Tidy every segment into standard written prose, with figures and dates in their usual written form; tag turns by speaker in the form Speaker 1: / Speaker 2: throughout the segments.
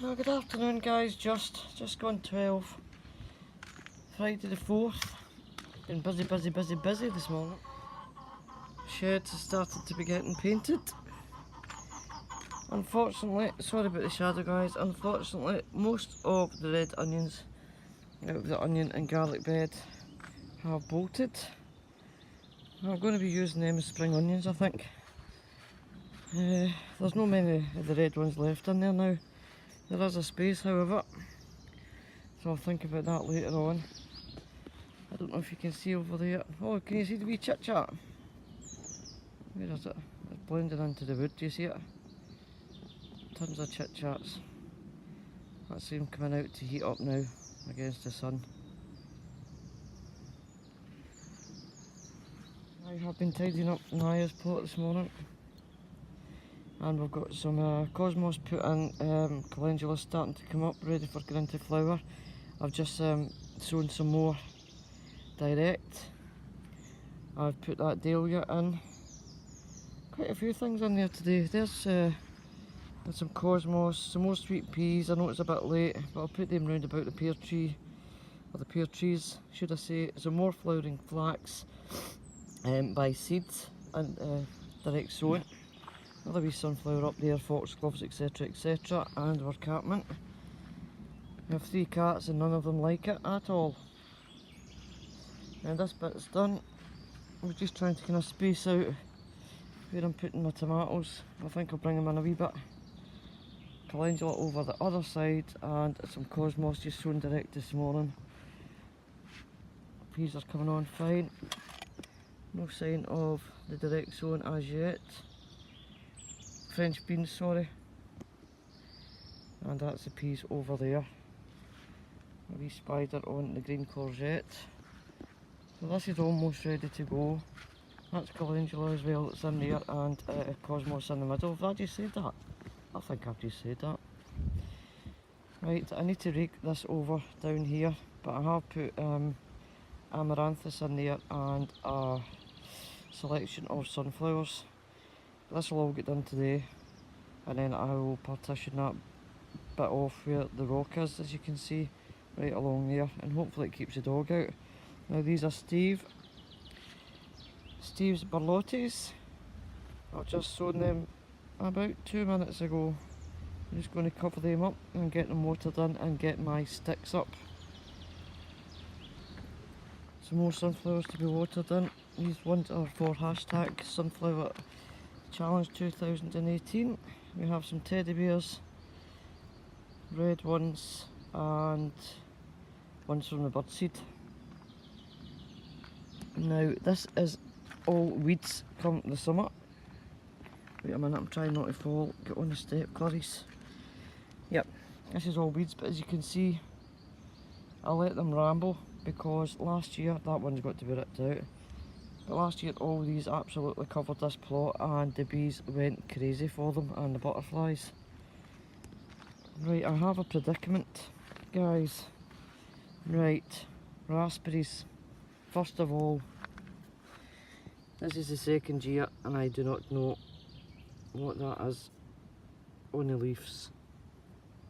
Speaker 1: Well, good afternoon guys, just gone 12, Friday the 4th, been busy this morning. Sheds have started to be getting painted. Unfortunately, sorry about the shadow guys, unfortunately most of the red onions out of the onion and garlic bed have bolted. I'm going to be using them as spring onions I think. There's not many of the red ones left in there now. There is a space however, so I'll think about that later on. I don't know if you can see over there. Oh, can you see the wee chit chat? Where is it? It's blending into the wood, do you see it? Tons of chit chats. That's him coming out to heat up now against the sun. I have been tidying up Naya's plot this morning. And we've got some cosmos put in, calendula starting to come up, ready for going into flower. I've just sown some more direct. I've put that dahlia in. Quite a few things in there today. There's some cosmos, some more sweet peas. I know it's a bit late, but I'll put them round about the pear tree, or the pear trees, should I say. Some more flowering flax by seeds and direct sowing. Another wee sunflower up there, foxgloves, etc, etc, and our catmint. We have 3 cats and none of them like it at all. And this bit's done. We're just trying to kind of space out where I'm putting my tomatoes. I think I'll bring them in a wee bit. Calendula over the other side and some cosmos just sown direct this morning. Peas are coming on fine. No sign of the direct sowing as yet. French beans, sorry. And that's the peas over there. A wee spider on the green courgette. So this is almost ready to go. That's calendula as well that's in there, and cosmos in the middle. Have I just said that? I think I've just said that. Right, I need to rake this over down here, but I have put amaranthus in there and a selection of sunflowers. This will all get done today, and then I will partition that bit off where the rock is, as you can see, right along there, and hopefully it keeps the dog out. Now these are Steve's Borlottis. I've just sown them about 2 minutes ago. I'm just going to cover them up and get them watered in and get my sticks up. Some more sunflowers to be watered in. These ones are for hashtag sunflower challenge 2018. We have some teddy bears, red ones and ones from the birdseed. Now this is all weeds come the summer. Wait a minute, I'm trying not to fall. Get on the step, Clarice. Yep, this is all weeds, but as you can see, I let them ramble because last year, that one's got to be ripped out. But last year all these absolutely covered this plot and the bees went crazy for them and the butterflies. Right, I have a predicament, guys. Right, raspberries. First of all, this is the second year and I do not know what that is on the leaves.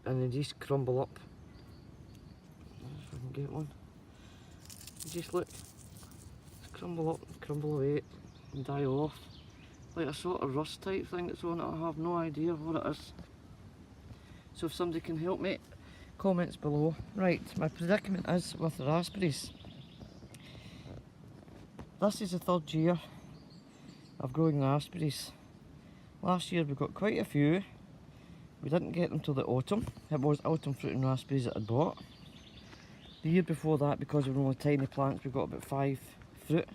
Speaker 1: And they just crumble up. If I can get one. Just look. Crumble up, crumble away, and die off. Like a sort of rust type thing that's on it. I have no idea what it is. So if somebody can help me, comments below. Right, my predicament is with the raspberries. This is the 3rd year of growing raspberries. Last year we got quite a few. We didn't get them till the autumn. It was autumn fruit and raspberries that I'd bought. The year before that, because we were only tiny plants, we got about 5 fruit.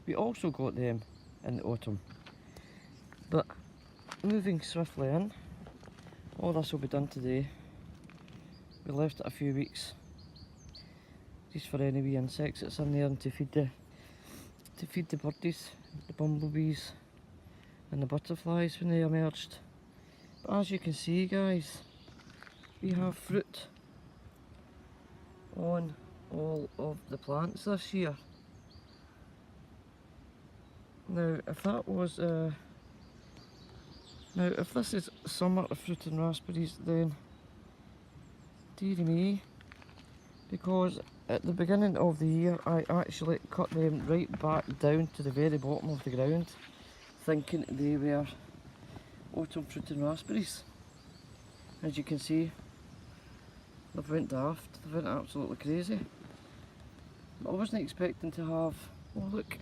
Speaker 1: We also got them in the autumn. But moving swiftly in, all this will be done today. We left it a few weeks just for any wee insects that's in there and to feed the birdies, the bumblebees and the butterflies when they emerged. But as you can see guys, we have fruit on all of the plants this year. Now if that was now if this is summer fruit and raspberries, then dearie me, because at the beginning of the year I actually cut them right back down to the very bottom of the ground, thinking they were autumn fruit and raspberries. As you can see, they've went daft, they've went absolutely crazy. But I wasn't expecting to have, oh look,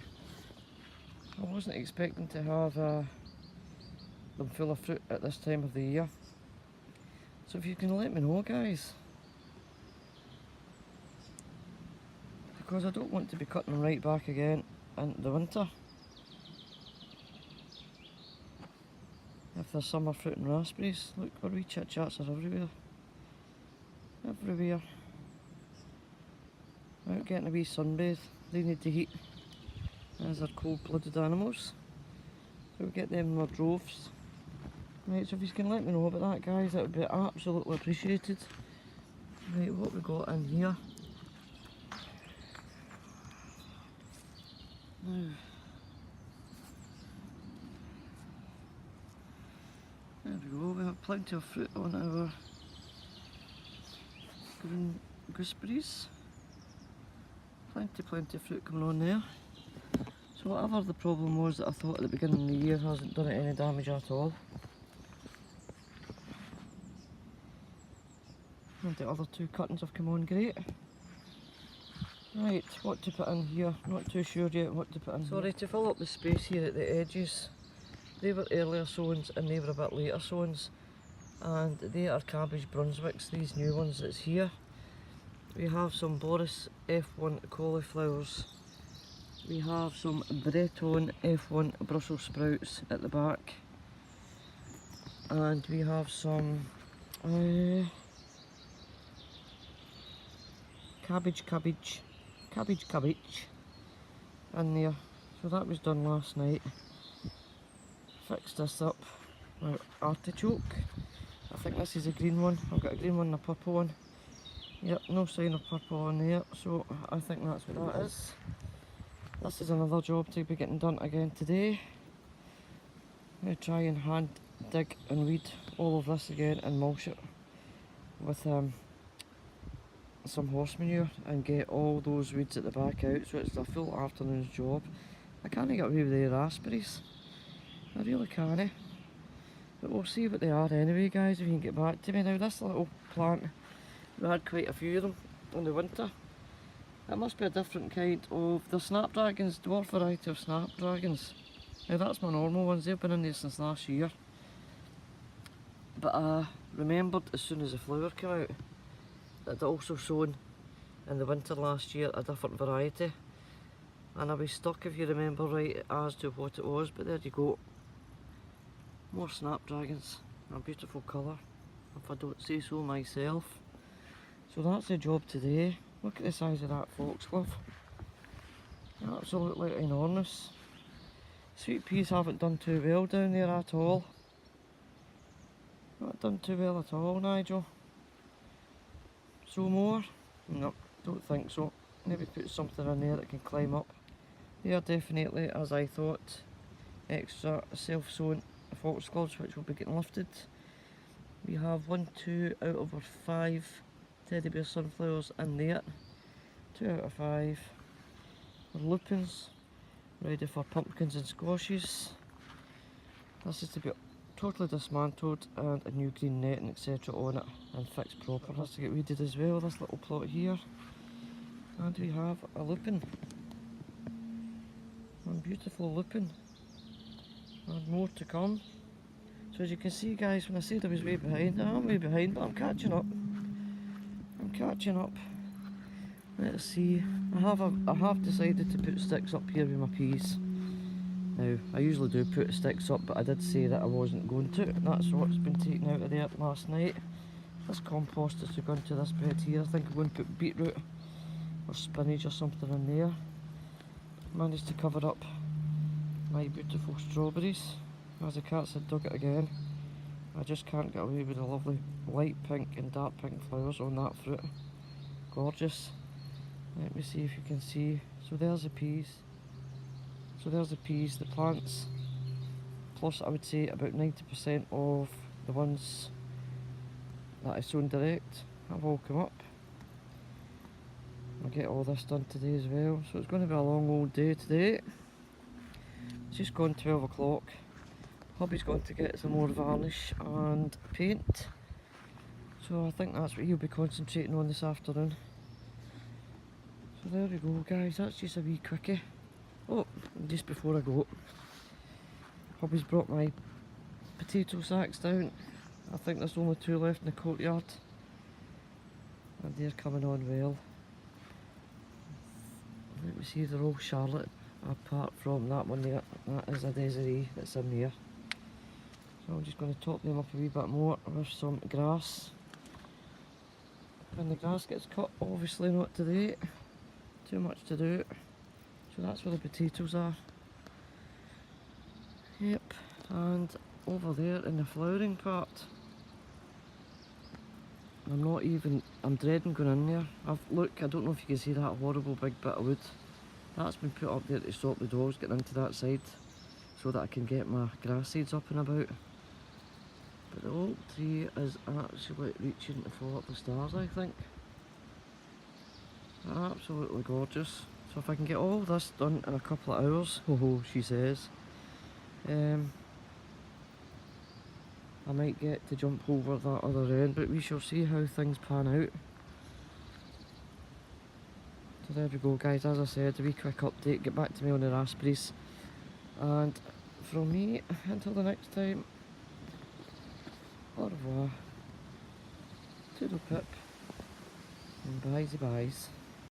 Speaker 1: I wasn't expecting to have them full of fruit at this time of the year. So if you can let me know, guys, because I don't want to be cutting them right back again in the winter. If there's summer fruit and raspberries, look, our wee chit chats are everywhere. Everywhere. Out getting a wee sunbathe, they need the heat, as are cold-blooded animals. So we get them in our droves. Right, so if you can let me know about that, guys, that would be absolutely appreciated. Right, what we got in here? Now, there we go, we have plenty of fruit on our green gooseberries. Plenty of fruit coming on there. So whatever the problem was that I thought at the beginning of the year hasn't done it any damage at all. And the other two cuttings have come on great. Right, what to put in here? Not too sure yet what to put in. Sorry, to fill up the space here at the edges. They were earlier sowings and they were a bit later sowings. And they are cabbage Brunswicks, these new ones that's here. We have some Boris F1 cauliflowers. We have some Breton F1 Brussels sprouts at the back. And we have some cabbage in there. So that was done last night. Fixed this up. Our artichoke. I think this is a green one. I've got a green one and a purple one. Yep, no sign of purple on there, so I think that's what that is. This is another job to be getting done again today. I'm going to try and hand dig and weed all of this again and mulch it with some horse manure and get all those weeds at the back out, so it's a full afternoon's job. I can't get away with the raspberries, I really can't, but we'll see what they are anyway, guys, if you can get back to me. Now this little plant, we had quite a few of them in the winter. It must be a different kind of, the snapdragons, dwarf variety of snapdragons. Now that's my normal ones, they've been in there since last year. But I remembered as soon as the flower came out that I'd also sown in the winter last year a different variety. And I was stuck, if you remember right, as to what it was, but there you go. More snapdragons, a beautiful colour, if I don't say so myself. So that's the job today. Look at the size of that foxglove. Absolutely enormous. Sweet peas haven't done too well down there at all. Not done too well at all, Nigel. So more? No, don't think so. Maybe put something in there that can climb up. They are definitely, as I thought, extra self-sown foxgloves which will be getting lifted. We have 1, 2 out of our 5 teddy bear sunflowers in there. 2 out of 5. Our lupins, ready for pumpkins and squashes. This is to be totally dismantled and a new green netting etc on it and fixed proper. Has to get weeded as well, this little plot here. And we have a lupin. One beautiful lupin. And more to come. So as you can see, guys, when I said I was way behind, I am way behind, but I'm catching up. I'm catching up. Let's see. I have decided to put sticks up here with my peas. Now, I usually do put sticks up, but I did say that I wasn't going to. That's what's been taken out of there last night. This compost is to go into this bed here. I think I'm going to put beetroot or spinach or something in there. Managed to cover up my beautiful strawberries. As the cats had dug it again. I just can't get away with the lovely light pink and dark pink flowers on that fruit. Gorgeous. Let me see if you can see. So there's the peas. So there's the peas, the plants. Plus I would say about 90% of the ones that I sown direct have all come up. I'll get all this done today as well, so it's going to be a long old day today. It's just gone 12 o'clock. Hubby's going to get some more varnish and paint, so I think that's what he'll be concentrating on this afternoon. So there we go guys, that's just a wee quickie. Oh, just before I go, Hubby's brought my potato sacks down. I think there's only 2 left in the courtyard, and they're coming on well. Let me see, they're all Charlotte, apart from that one there. That is a Desiree that's in there. So I'm just going to top them up a wee bit more with some grass. When the grass gets cut, obviously not today, too much to do. So that's where the potatoes are. Yep, and over there in the flowering part, I'm dreading going in there. Look, I don't know if you can see that horrible big bit of wood. That's been put up there to stop the dogs getting into that side, so that I can get my grass seeds up and about. But the oak tree is actually reaching to fall up the stars, I think. Absolutely gorgeous. So if I can get all this done in a couple of hours, oh, she says, I might get to jump over that other end, but we shall see how things pan out. So there we go guys, as I said, a wee quick update, get back to me on the raspberries. And from me, until the next time, au revoir, toodle pip, and byes.